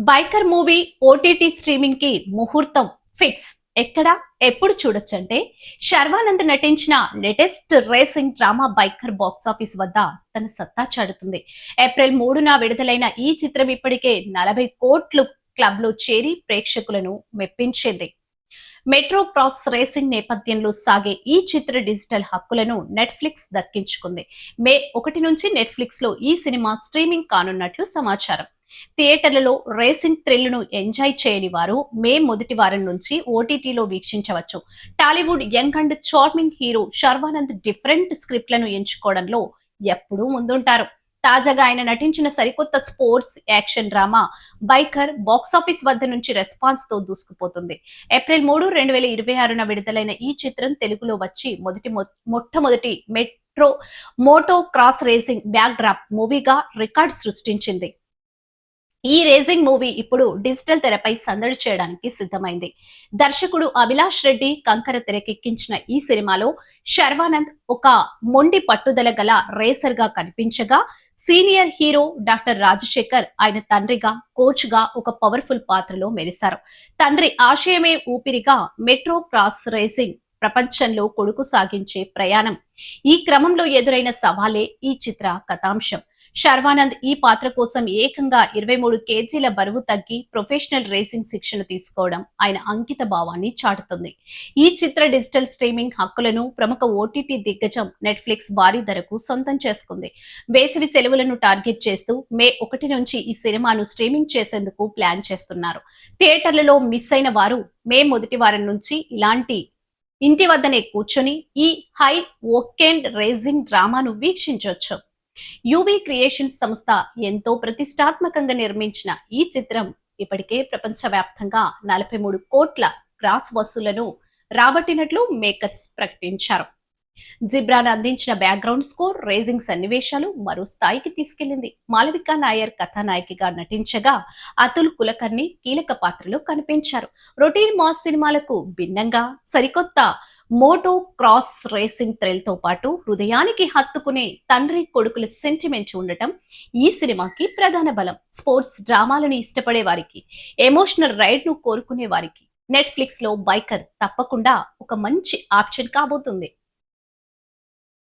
Biker movie OTT streaming కి ముహూర్తం fix. ఎక్కడ ఎప్పుడు చూడొచ్చంటే శర్వానంద్ నటించిన latest racing drama biker box office వద్ద తన సత్తా చాటుతుంది. ఏప్రిల్ 3న విడుదలైన ఈ చిత్రం ఇప్పటికే 40 కోట్లు క్లబ్ లో చేరి ప్రేక్షకులను మెప్పించింది. మెట్రో క్రాస్ రేసింగ్ నేపథ్యంలో సాగే ఈ చిత్ర డిజిటల్ హక్కులను నెట్ఫ్లిక్స్ దక్కించుకుంది. మే 1 నుంచి నెట్ఫ్లిక్స్ లో ఈ సినిమా స్ట్రీమింగ్ కానున్నట్లు సమాచారం. థియేటర్లలో రేసింగ్ థ్రిల్ను ఎంజాయ్ చేయని వారు మే మొదటి వారం నుంచి ఓటీటీలో వీక్షించవచ్చు. Tollywood young and charming hero Sharwanand different స్క్రిప్ట్లను ఎంచుకోవడంలో ఎప్పుడూ ముందుంటారు. తాజాగా ఆయన నటించిన సరికొత్త sports action drama biker box office వద్ద నుంచి రెస్పాన్స్ తో దూసుకుపోతుంది. ఏప్రిల్ 3, 2026న విడుదలైన ఈ చిత్రం తెలుగులో వచ్చి మొట్టమొదటి motocross racing backdrop మూవీగా రికార్డ్ సృష్టించింది. ఈ రేసింగ్ మూవీ ఇప్పుడు డిజిటల్ తెరపై సందడి చేయడానికి సిద్ధమైంది. దర్శకుడు అభిలాష్ రెడ్డి కంకర తెరకెక్కించిన ఈ సినిమాలో శర్వానంద్ ఒక మొండి పట్టుదల గల రేసర్ గా కనిపించగా, సీనియర్ హీరో డాక్టర్ రాజశేఖర్ ఆయన తండ్రిగా, కోచ్ గా ఒక పవర్ఫుల్ పాత్రలో మెరిశారు. తండ్రి ఆశయమే ఊపిరిగా మెట్రో క్రాస్ రేసింగ్ ప్రపంచంలో కొడుకు సాగించే ప్రయాణం. ఈ క్రమంలో ఎదురైన సవాలే ఈ చిత్ర కథాంశం. శర్వానంద్ ఈ పాత్ర కోసం ఏకంగా 23 కేజీల బరువు తగ్గి ప్రొఫెషనల్ రేసింగ్ శిక్షణ తీసుకోవడం ఆయన అంకిత భావాన్ని చాటుతుంది. ఈ చిత్ర డిజిటల్ స్ట్రీమింగ్ హక్కులను ప్రముఖ ఓటీటీ దిగ్గజం నెట్ఫ్లిక్స్ భారీ ధరకు సొంతం చేసుకుంది. వేసవి సెలవులను టార్గెట్ చేస్తూ మే 1 నుంచి ఈ సినిమాను స్ట్రీమింగ్ చేసేందుకు ప్లాన్ చేస్తున్నారు. థియేటర్లలో మిస్ అయిన వారు మే మొదటి వారం నుంచి ఇలాంటి ఇంటి వద్దనే కూర్చొని ఈ హై ఓకెండ్ రేసింగ్ డ్రామాను వీక్షించవచ్చు. యువి క్రియేషన్స్ సంస్థ ఎంతో ప్రతిష్టాత్మకంగా నిర్మించిన ఈ చిత్రం ఇప్పటికే ప్రపంచవ్యాప్తంగా 43 కోట్ల గ్రాస్ వసూళ్లను రాబట్టినట్లు మేకర్స్ ప్రకటించారు. జిబ్రాన్ అందించిన బ్యాక్గ్రౌండ్ స్కోర్ రేసింగ్ సన్నివేశాలు మరో స్థాయికి తీసుకెళ్లింది. మాలవిక నాయర్ కథానాయికగా నటించగా, అతుల్ కులకర్ణి కీలక పాత్రలో కనిపించారు. రొటీన్ మాస్ సినిమాలకు భిన్నంగా సరికొత్త మోటో క్రాస్ రేసింగ్ థ్రిల్ తో పాటు హృదయానికి హత్తుకునే తండ్రి కొడుకుల సెంటిమెంట్ ఉండటం ఈ సినిమాకి ప్రధాన బలం. స్పోర్ట్స్ డ్రామాలను ఇష్టపడే వారికి, ఎమోషనల్ రైడ్ ను కోరుకునే వారికి నెట్ఫ్లిక్స్ లో బైకర్ తప్పకుండా ఒక మంచి ఆప్షన్ కాబోతుంది.